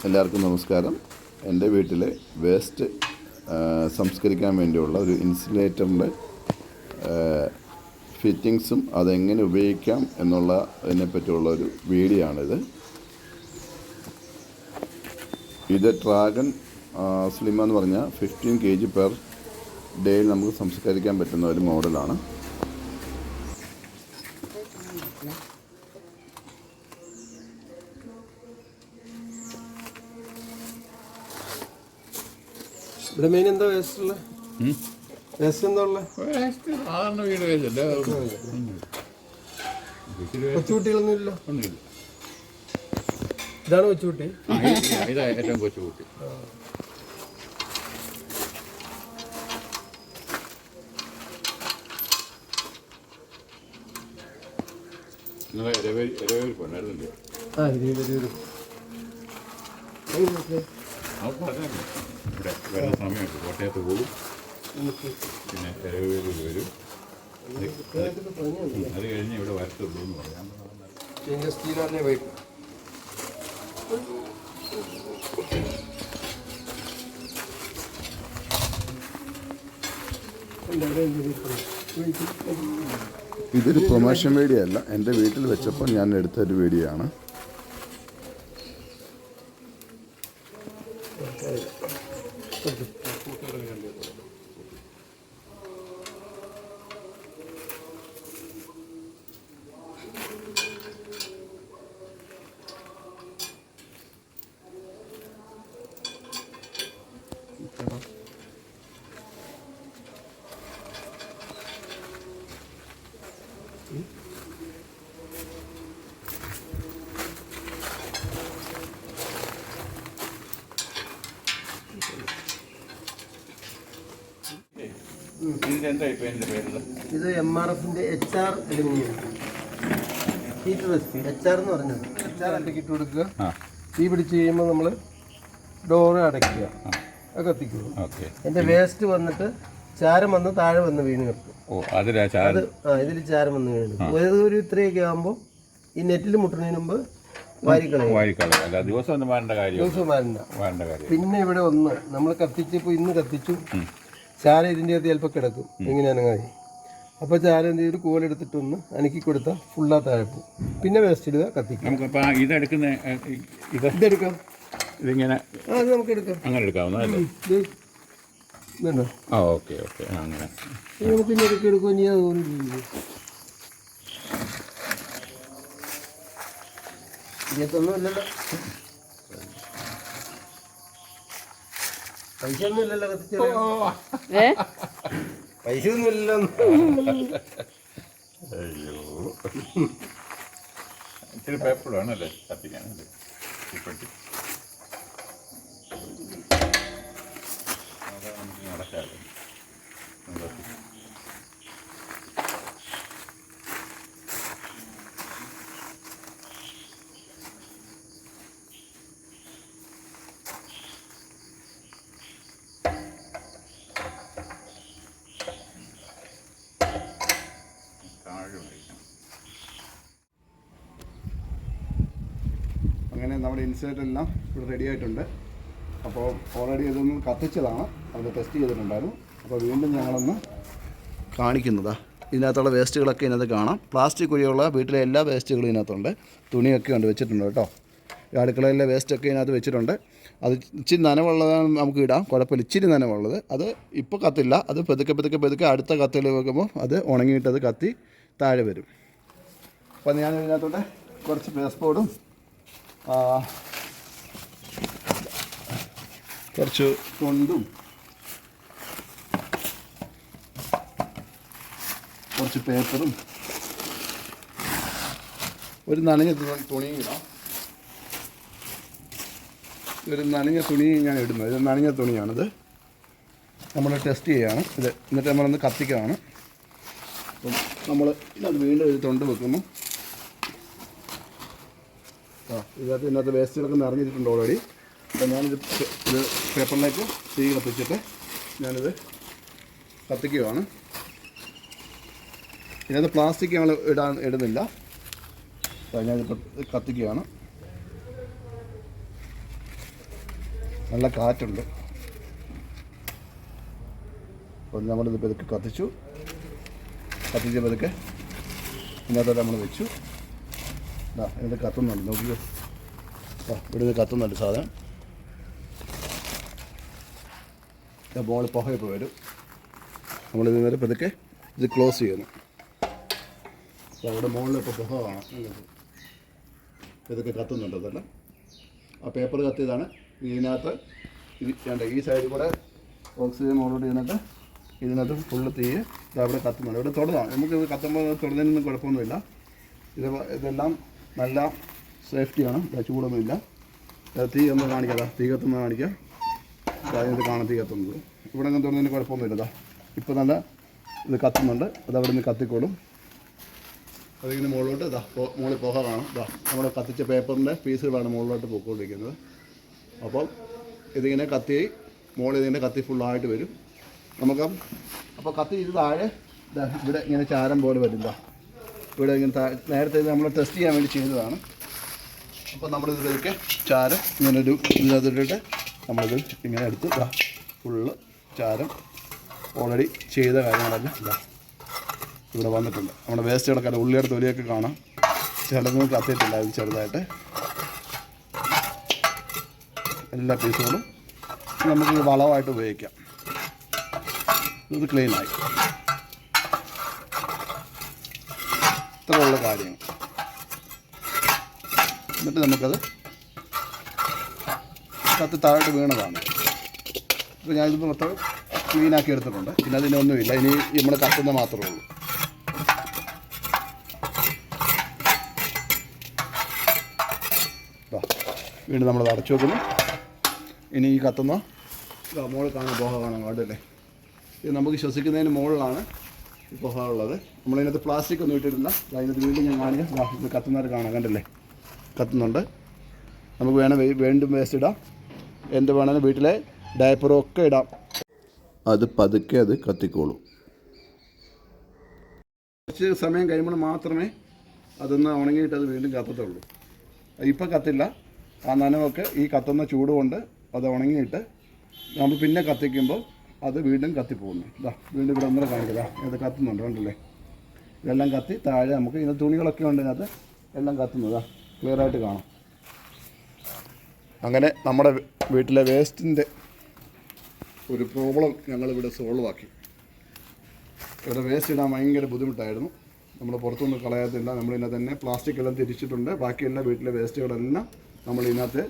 എല്ലാവർക്കും നമസ്കാരം. എൻ്റെ വീട്ടിലെ വേസ്റ്റ് സംസ്കരിക്കാൻ വേണ്ടിയുള്ള ഒരു ഇൻസിനറേറ്ററിൻ്റെ ഫിറ്റിങ്സും അതെങ്ങനെ ഉപയോഗിക്കാം എന്നുള്ളതിനെ പറ്റിയുള്ള ഒരു വീഡിയോ ആണിത്. ഇത് ഡ്രാഗൺ സ്ലിം എന്ന് പറഞ്ഞാൽ 15 kg പെർ ഡേയിൽ നമുക്ക് സംസ്കരിക്കാൻ പറ്റുന്ന ഒരു മോഡലാണ്. ഇവിടെ മെയിൻ എന്താ വേസ്റ്റ് ഉള്ള വേസ്റ്റ് എന്താ ഉള്ള സാധാരണ വീട് വേസ്റ്റല്ലേ. കൊച്ചുകുട്ടികളൊന്നും ഇല്ല. ഇതാണ് കൊച്ചുകുട്ടി. ഇതാ ഏറ്റവും കൊച്ചുകുട്ടി. നിങ്ങളെ ഇരവേൽ കൊണ്ടായിരുന്നില്ലേ? ഇവിടെ വരുന്ന സമയമുണ്ട്. കോട്ടയത്ത് പോകും, പിന്നെ ഇരവേലിൽ വരും. അത് കഴിഞ്ഞ് ഇവിടെ വരത്തുള്ളൂ എന്ന് പറയാം. ഇതൊരു പ്രൊമോഷൻ വീഡിയോ അല്ല, എൻ്റെ വീട്ടിൽ വെച്ചപ്പോൾ ഞാൻ എടുത്തൊരു വീഡിയോ ആണ്. ഇത് MRFന്റെ HR aluminium heat recipe. HR എന്ന് പറഞ്ഞത് HR അടക്കി ഇട്ട് കൊടുക്കുക. തീ പിടിച്ച് കഴിയുമ്പോൾ നമ്മൾ ഡോറ് അടയ്ക്കുക, അത് കത്തിക്കുക. എൻ്റെ വേസ്റ്റ് വന്നിട്ട് ചാരം വന്ന് താഴെ വന്ന് വീണ് കിടക്കും. ഇതിൽ ചാരം വന്ന് വീണ് ഒരു ഇത്രയൊക്കെ ആകുമ്പോൾ ഈ നെറ്റിൽ മുട്ടുന്നതിന് മുമ്പ് ദിവസം വേണ്ട. പിന്നെ ഇവിടെ ഒന്ന് നമ്മൾ കത്തിച്ചപ്പോൾ ഇന്ന് കത്തിച്ചു, ചാരം ഇതിൻ്റെ അകത്ത് ചിലപ്പോൾ കിടക്കും എങ്ങനെയാണെങ്കിൽ. അപ്പോൾ ചാരം എന്ത് ചെയ്ത് കോലെടുത്തിട്ടൊന്ന് അനക്കി കൊടുത്താൽ ഫുള്ളാ താഴെ പോകും. പിന്നെ വേസ്റ്റ് ഇടുക, കത്തിക്കും. ഇതെടുക്കാം. ഇതിങ്ങനെ അത് നമുക്ക് എടുക്കാം. അങ്ങനെ എടുക്കാവുന്നതല്ലേ? ഇതുണ്ടോ? അങ്ങനെ നമുക്ക് പിന്നെ ഇതൊക്കെ എടുക്കുകയും ചെയ്യാൻ തോന്നുന്നില്ല. ഇതിനകത്തൊന്നും ഇല്ലല്ലോ, പൈസ ഒന്നും ഇല്ലല്ലോ കത്തിച്ച. പൈസ ഒന്നും ഇല്ലല്ലോ. അയ്യോ, ഇത്തിരി പേപ്പർ വേണമല്ലേ കത്തിക്കാനല്ലേ? നടക്കാതെ അങ്ങനെ നമ്മുടെ ഇൻസിനറേറ്റർ എല്ലാം ഇവിടെ റെഡി ആയിട്ടുണ്ട്. അപ്പോൾ ഓൾറെഡി ഇതൊന്ന് കത്തിച്ചതാണ്, അത് ടെസ്റ്റ് ചെയ്തിട്ടുണ്ടായിരുന്നു. അപ്പോൾ വീണ്ടും ഞങ്ങളൊന്ന് കാണിക്കുന്നതാ. ഇതിനകത്തുള്ള വേസ്റ്റുകളൊക്കെ ഇതിനകത്ത് കാണാം. പ്ലാസ്റ്റിക് ഒഴിയുള്ള വീട്ടിലെ എല്ലാ വേസ്റ്റുകളും ഇതിനകത്തുണ്ട്. തുണിയൊക്കെ ഉണ്ട് വെച്ചിട്ടുണ്ട് കേട്ടോ. ഈ അടുക്കളയിലെ വേസ്റ്റൊക്കെ ഇതിനകത്ത് വെച്ചിട്ടുണ്ട്. അത് ഇച്ചിരി നനവുള്ളതാണ്, നമുക്ക് ഇടാം, കുഴപ്പമില്ല. ഇച്ചിരി നനവുള്ളത് അത് ഇപ്പോൾ കത്തില്ല. അത് പെതുക്കെ അടുത്ത കത്തിൽ വെക്കുമ്പോൾ അത് ഉണങ്ങിയിട്ടത് കത്തി താഴെ വരും. അപ്പോൾ ഞാൻ ഇതിനകത്തോട്ട് കുറച്ച് വേസ്റ്റ് ബോർഡും കുറച്ച് കൊണ്ടും കുറച്ച് പേപ്പറും ഒരു നനഞ്ഞ തുണിയും ഇടാം. ഒരു നനഞ്ഞ തുണി ഞാൻ ഇടുന്നത്. ഇത് നനഞ്ഞ തുണിയാണിത്. നമ്മൾ ടെസ്റ്റ് ചെയ്യുകയാണ് ഇത്. എന്നിട്ട് നമ്മളൊന്ന് കത്തിക്കുകയാണ്. അപ്പം നമ്മൾ ഇത് വീണ്ടും ഒരു തൊണ്ട് വെക്കുന്നു. ഇതിനകത്ത് വേസ്റ്റുകളൊക്കെ നിറഞ്ഞിട്ടുണ്ട് ഓൾറെഡി. അപ്പോൾ ഞാനിത് പേപ്പറിലേക്ക് തീ കത്തിച്ചിട്ട് ഞാനിത് കത്തിക്കുകയാണ്. ഇതിനകത്ത് പ്ലാസ്റ്റിക് ഞങ്ങൾ ഇടുന്നില്ല. ഞാനിപ്പോൾ കത്തിക്കുകയാണ്. നല്ല കാറ്റുണ്ട്. അപ്പോൾ നമ്മളിത് പതുക്കെ കത്തിച്ച് പതുക്കെ ഇതിനകത്തോടെ നമ്മൾ വെച്ചു. ഇത് കത്തുന്നുണ്ട്, നോക്കിയോ. ഇവിടെ ഇത് കത്തുന്നുണ്ട് സാധനം. ബോൾ പുകയപ്പോൾ വരും. നമ്മളിത് നേരെ പതുക്കെ ഇത് ക്ലോസ് ചെയ്യുന്നു. അപ്പോൾ അവിടെ മുകളിൽ ഇപ്പോൾ പുക കാണാം. ഇതൊക്കെ കത്തുന്നുണ്ട് അതെല്ലാം. ആ പേപ്പർ കത്തിയതാണ്. ഇതിനകത്ത് ഈ സൈഡിൽ കൂടെ ഓക്സിജൻ മുകളിലോട്ട് ചെന്നിട്ട് ഇതിനകത്ത് ഫുള്ള് തീ അവിടെ കത്തുന്നുണ്ട്. ഇവിടെ തൊടുതാണ്. നമുക്കിത് കത്തുമ്പോൾ തൊടുന്നതിനൊന്നും കുഴപ്പമൊന്നുമില്ല. ഇതെല്ലാം നല്ല സേഫ്റ്റിയാണ്. ചൂടൊന്നുമില്ല. തീ ഒന്ന് കാണിക്കാം. തീ കത്തുന്നത് കാണിക്കാം. ഇത് കാണാൻ തീ കത്തുന്നത്. ഇവിടെ ഒന്നും തൊടുന്നതിന് കുഴപ്പമൊന്നുമില്ല. ഇപ്പോൾ നല്ല ഇത് കത്തുന്നുണ്ട്. അതവിടെ നിന്ന് കത്തിക്കോളും. അതിങ്ങനെ മുകളിലോട്ട് മുകളിൽ പുക കാണും. നമ്മൾ കത്തിച്ച പേപ്പറിൻ്റെ പീസുകളാണ് മുകളിലോട്ട് പോയിക്കൊണ്ടിരിക്കുന്നത്. അപ്പം ഇതിങ്ങനെ കത്തി മുകളിൽ ഇതിങ്ങനെ കത്തി ഫുള്ളായിട്ട് വരും. നമുക്ക് അപ്പോൾ കത്തി ഇത് താഴെ ഇവിടെ ഇങ്ങനെ ചാരം പോലെ വരില്ല. ഇവിടെ ഇങ്ങനെ നേരത്തെ ഇത് നമ്മൾ ടെസ്റ്റ് ചെയ്യാൻ വേണ്ടി ചെയ്തതാണ്. അപ്പോൾ നമ്മളിതിലേക്ക് ചാരം ഇങ്ങനൊരു ഇതിനകത്തിട്ടിട്ട് നമ്മളിത് ഇങ്ങനെ എടുത്ത് ഫുള്ള് ചാരം ഓൾറെഡി ചെയ്ത കാര്യങ്ങളെല്ലാം ഇവിടെ വന്നിട്ടുണ്ട്. നമ്മുടെ വേസ്റ്റുകളൊക്കെ ഉള്ളിയുടെ തൊലിയൊക്കെ കാണാം. ചിലതൊന്നും കത്തിയിട്ടില്ല. ഇത് ചെറുതായിട്ട് എല്ലാ പീസുകളും നമുക്ക് വളമായിട്ട് ഉപയോഗിക്കാം. ഇത് ക്ലീനായി. ഇത്രയുള്ള കാര്യങ്ങൾ. എന്നിട്ട് നമുക്കത് കത്തി താഴോട്ട് വീണതാണ്. അപ്പോൾ ഞാനിത് മൊത്തം ക്ലീനാക്കി എടുത്തിട്ടുണ്ട്. പിന്നെ അതിനൊന്നുമില്ല. ഇനി നമ്മൾ കത്തുന്ന മാത്രമേ ഉള്ളൂ. വീണ്ടും നമ്മൾ അടച്ചു വെക്കുന്നു. ഇനി ഈ കത്തുന്ന മുകളിൽ കാണുന്ന പുക കാണാൻ പാടില്ലേ. ഇത് നമുക്ക് ശ്വസിക്കുന്നതിന് മുകളിലാണ് ഈ പുക ഉള്ളത്. നമ്മളതിനകത്ത് പ്ലാസ്റ്റിക് ഒന്നും ഇട്ടിട്ടില്ല. അതിനകത്ത് വീണ്ടും ഞാൻ കാണിക്കാം. ഇത് കത്തുന്നവർ കാണാം, കണ്ടല്ലേ, കത്തുന്നുണ്ട്. നമുക്ക് വീണ്ടും വേസ്റ്റ് ഇടാം. എന്ത് വേണമെങ്കിലും വീട്ടിലെ ഡയപ്പറും ഒക്കെ ഇടാം. അത് പതുക്കെ അത് കത്തിക്കോളും. കുറച്ച് സമയം കഴിയുമ്പോൾ മാത്രമേ അതൊന്ന് ഉണങ്ങിയിട്ട് അത് വീണ്ടും കത്തത്തുള്ളൂ. ഇപ്പം കത്തില്ല. ആ നനവൊക്കെ ഈ കത്തുന്ന ചൂട് കൊണ്ട് അത് ഉണങ്ങിയിട്ട് നമ്മൾ പിന്നെ കത്തിക്കുമ്പോൾ അത് വീണ്ടും കത്തിപ്പോകുന്നു. വീണ്ടും ഇവിടെ ഒന്നര കാണിക്കുക. ഇത് കത്തുന്നുണ്ട്, കണ്ടല്ലേ. ഇതെല്ലാം കത്തി താഴെ നമുക്ക് ഇതിന് തുണികളൊക്കെ ഉണ്ട്. ഇതിനകത്ത് എല്ലാം കത്തുന്നതാ ക്ലിയറായിട്ട് കാണാം. അങ്ങനെ നമ്മുടെ വീട്ടിലെ വേസ്റ്റിൻ്റെ ഒരു പ്രോബ്ലം ഞങ്ങളിവിടെ സോൾവ് ആക്കി. ഇവിടെ വേസ്റ്റ് ഇടാൻ ഭയങ്കര ബുദ്ധിമുട്ടായിരുന്നു. നമ്മൾ പുറത്തൊന്നും കളയാത്തില്ല. നമ്മളിതിനകത്ത് തന്നെ പ്ലാസ്റ്റിക് എല്ലാം തിരിച്ചിട്ടുണ്ട്. ബാക്കിയെല്ലാം വീട്ടിലെ വേസ്റ്റുകളെല്ലാം നമ്മളിതിനകത്ത്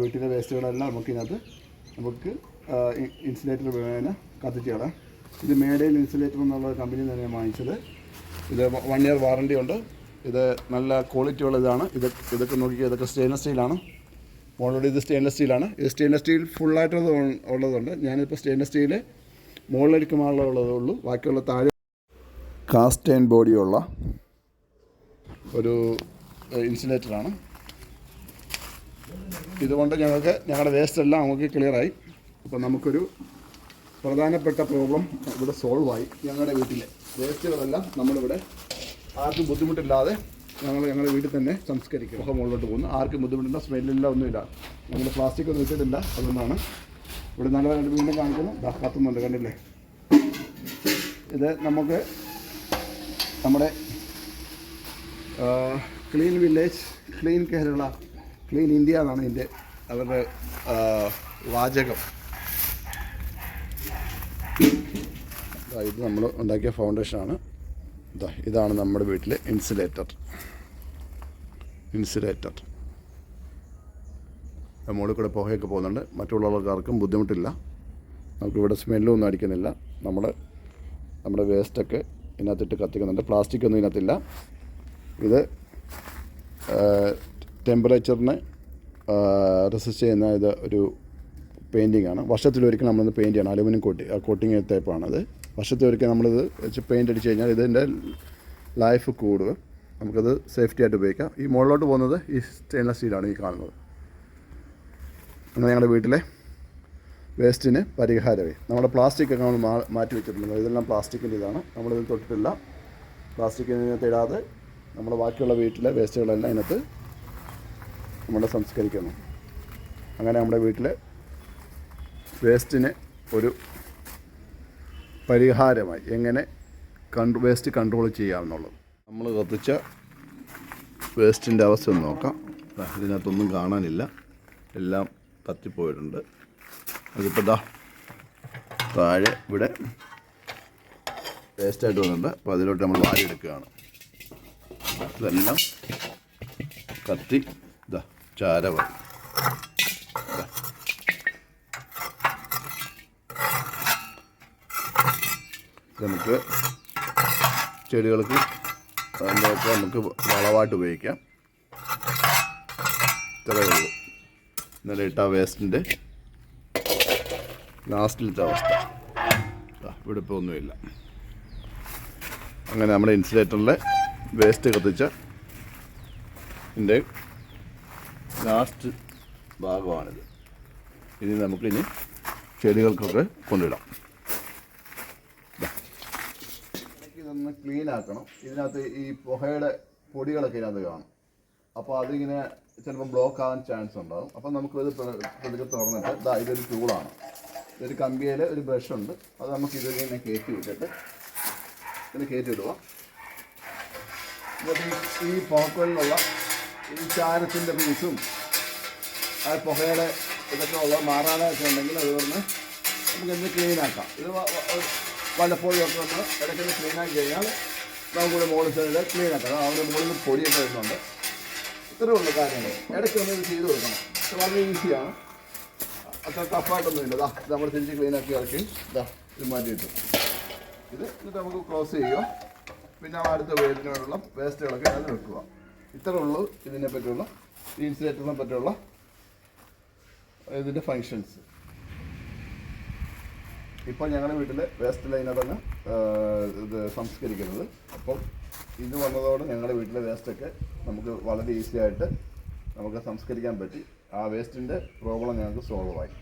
വീട്ടിലെ വേസ്റ്റുകളെല്ലാം നമുക്ക് ഇൻസുലേറ്റർ വേണേൽ കത്തിച്ച് കളയാം. ഇത് മേഡയിൽ ഇൻസുലേറ്റർ എന്നുള്ള കമ്പനിയിൽ തന്നെ വാങ്ങിച്ചത്. ഇത് 1 year വാറണ്ടി ഉണ്ട്. ഇത് നല്ല ക്വാളിറ്റി ഉള്ള ഇതാണ്. ഇതൊക്കെ നോക്കിയാൽ ഇതൊക്കെ സ്റ്റെയിൻലെസ് സ്റ്റീലാണ്. ഓൾറെഡി ഇത് സ്റ്റെയിൻലെസ് സ്റ്റീലാണ്. ഇത് സ്റ്റെയിൻലെസ് സ്റ്റീൽ ഫുള്ളായിട്ടുള്ളത് ഉള്ളതുണ്ട്. ഞാനിപ്പോൾ സ്റ്റെയിൻലെസ് സ്റ്റീൽ മുകളിലേക്ക് ഉള്ളതേ ഉള്ളൂ. ബാക്കിയുള്ള താഴെ കാസ്റ്റ് ആൻഡ് ബോഡിയുള്ള ഒരു ഇൻസുലേറ്ററാണ്. ഇതുകൊണ്ട് ഞങ്ങളുടെ വേസ്റ്റ് എല്ലാം നമുക്ക് ക്ലിയറായി. അപ്പോൾ നമുക്കൊരു പ്രധാനപ്പെട്ട പ്രോബ്ലം ഇവിടെ സോൾവായി. ഞങ്ങളുടെ വീട്ടിലെ വേസ്റ്റുകളെല്ലാം നമ്മളിവിടെ ആർക്കും ബുദ്ധിമുട്ടില്ലാതെ ഞങ്ങളുടെ വീട്ടിൽ തന്നെ സംസ്കരിക്കും. മുകളിലോട്ട് പോകുന്നു. ആർക്കും ബുദ്ധിമുട്ടില്ല, സ്മെല്ലില്ല, ഒന്നുമില്ല. നമ്മൾ പ്ലാസ്റ്റിക് ഒന്നും ഇട്ടിട്ടില്ല. അതുകൊണ്ടാണ് ഇവിടെ നല്ല വീണ്ടും കാണിക്കുന്നു. കത്തുന്നുണ്ട്, കണ്ടില്ലേ. ഇത് നമുക്ക് നമ്മുടെ clean village, clean Kerala, clean India എന്നാണ് അവരുടെ വാചകം. ഇത് നമ്മൾ ഉണ്ടാക്കിയ ഫൗണ്ടേഷനാണ്. ഇതാണ് നമ്മുടെ വീട്ടിലെ ഇൻസുലേറ്റർ. മുകളിൽ കൂടെ പുകയൊക്കെ പോകുന്നുണ്ട്. മറ്റുള്ള ആൾക്കാർക്കും ബുദ്ധിമുട്ടില്ല. നമുക്കിവിടെ സ്മെല്ലൊന്നും അടിക്കുന്നില്ല. നമ്മുടെ വേസ്റ്റൊക്കെ ഇതിനകത്തിട്ട് കത്തിക്കുന്നുണ്ട്. പ്ലാസ്റ്റിക് ഒന്നും ഇതിനകത്തില്ല. ഇത് ടെമ്പറേച്ചറിനെ റെസിസ്റ്റ് ചെയ്യുന്ന ഇത് ഒരു പെയിൻറ്റിങ്ങാണ്. വർഷത്തിലൊരിക്കൽ നമ്മളിത് പെയിൻറ്റ് ചെയ്യണം. അലുമിനിയം കോട്ടിങ് ടൈപ്പാണത്. വർഷത്തിലൊരിക്കൽ നമ്മളിത് വെച്ച് പെയിൻറ്റ് അടിച്ച് കഴിഞ്ഞാൽ ഇതിൻ്റെ ലൈഫ് കൂടുക. നമുക്കത് സേഫ്റ്റി ആയിട്ട് ഉപയോഗിക്കാം. ഈ മുകളിലോട്ട് പോകുന്നത് ഈ സ്റ്റെയിൻലെസ് സ്റ്റീലാണ് ഈ കാണുന്നത്. അങ്ങനെ ഞങ്ങളുടെ വീട്ടിലെ വേസ്റ്റിന് പരിഹാരമേ. നമ്മുടെ പ്ലാസ്റ്റിക്കൊക്കെ നമ്മൾ മാറ്റി വെച്ചിട്ടുണ്ട്. ഇതെല്ലാം പ്ലാസ്റ്റിക്കിൻ്റെ ഇതാണ്. നമ്മളിത് തൊട്ടിട്ടില്ല. പ്ലാസ്റ്റിക്കിനകത്ത് ഇടാതെ നമ്മുടെ ബാക്കിയുള്ള വീട്ടിലെ വേസ്റ്റുകളെല്ലാം ഇതിനകത്ത് നമ്മൾ സംസ്കരിക്കുന്നു. അങ്ങനെ നമ്മുടെ വീട്ടിലെ വേസ്റ്റിന് ഒരു പരിഹാരമായി എങ്ങനെ വേസ്റ്റ് കൺട്രോൾ ചെയ്യാമെന്നുള്ളത്. നമ്മൾ കത്തിച്ച വേസ്റ്റിൻ്റെ അവസ്ഥ ഒന്ന് നോക്കാം. ഇതിനകത്തൊന്നും കാണാനില്ല, എല്ലാം കത്തിപ്പോയിട്ടുണ്ട്. അതിപ്പോൾ താഴെ ഇവിടെ വേസ്റ്റായിട്ട് വന്നിട്ടുണ്ട്. അപ്പോൾ അതിലോട്ട് നമ്മൾ വാരിയെടുക്കുകയാണ്. ഇതെല്ലാം കത്തി ചാരമായി. നമുക്ക് ചെടികൾക്ക് അതിൻ്റെയൊക്കെ നമുക്ക് വളമായിട്ട് ഉപയോഗിക്കാം. ഇത്രയേ ഉള്ളൂ ഇന്നലെ ഇട്ട വേസ്റ്റിൻ്റെ ലാസ്റ്റിലത്തെ അവസ്ഥ. ഇവിടെ ഇപ്പോൾ ഒന്നുമില്ല. അങ്ങനെ നമ്മുടെ ഇൻസുലേറ്ററിലെ വേസ്റ്റ് കത്തിച്ച ഇതിൻ്റെ ലാസ്റ്റ് ഭാഗമാണിത്. ഇനി നമുക്കിനി ചെടികൾക്കൊക്കെ കൊണ്ടിടാം. ഇതൊന്ന് ക്ലീൻ ആക്കണം. ഇതിനകത്ത് ഈ പുകയുടെ പൊടികളൊക്കെ ഇതിനകത്ത് കാണും. അപ്പോൾ അതിങ്ങനെ ചിലപ്പോൾ ബ്ലോക്ക് ആകാൻ ചാൻസ് ഉണ്ടാകും. അപ്പം നമുക്കിത് പതുക്കെ തുറന്നിട്ട് ഇതൊരു ടൂളാണ്. ഇതൊരു കമ്പിയിൽ ഒരു ബ്രഷ് ഉണ്ട്. അത് നമുക്ക് ഇതിങ്ങനെ കയറ്റി വിട്ടിട്ട് ഇതിന് കയറ്റി വിടുക. എന്നിട്ട് ഈ പോക്കലിലുള്ള ഈ ചാരത്തിൻ്റെ പീസും ആ പുകയുടെ ഇതൊക്കെ ഉള്ള മാറാനൊക്കെ ഉണ്ടെങ്കിൽ അതുകൊണ്ട് നമുക്ക് എന്ത് ക്ലീൻ ആക്കാം. ഇത് വല്ലപ്പോഴും ഒക്കെ നമ്മൾ ഇടയ്ക്കൊന്ന് ക്ലീൻ ആക്കി കഴിഞ്ഞാൽ നമുക്കിവിടെ മുകളിൽ ചെറിയ ക്ലീൻ ആക്കാം. അവിടെ മുകളിൽ പൊടിയൊക്കെ വരുന്നുണ്ട്. ഇത്രയേ ഉള്ളൂ കാര്യങ്ങൾ. ഇടയ്ക്കൊന്ന് ഇത് ചെയ്ത് കൊടുക്കണം. ഇത് വളരെ ഈസിയാണ്, അത്ര ടഫായിട്ടൊന്നുമില്ല. ഇത് നമ്മൾ തിരിച്ച് ക്ലീൻ ആക്കി ഇറക്കി ഇത് മാറ്റി കിട്ടും. എന്നിട്ട് നമുക്ക് ക്ലോസ് ചെയ്യുക. പിന്നെ അടുത്ത വേസ്റ്റിനോടുള്ള വേസ്റ്റുകളൊക്കെ അത് വെക്കുക. ഇത്രയേ ഉള്ളൂ ഇതിനെ പറ്റിയുള്ള ഈ ഇൻസുലേറ്ററിനെ പറ്റിയുള്ള ഇതിൻ്റെ ഫങ്ഷൻസ്. ഇപ്പോൾ ഞങ്ങളുടെ വീട്ടിൽ വേസ്റ്റ് ലൈനതാണ് ഇത് സംസ്കരിക്കുന്നത്. അപ്പം ഇത് വന്നതോടെ ഞങ്ങളുടെ വീട്ടിലെ വേസ്റ്റൊക്കെ നമുക്ക് വളരെ ഈസി ആയിട്ട് നമുക്ക് സംസ്കരിക്കാൻ പറ്റി. ആ വേസ്റ്റിൻ്റെ പ്രോബ്ലം ഞങ്ങൾക്ക് സോൾവ് ആയി.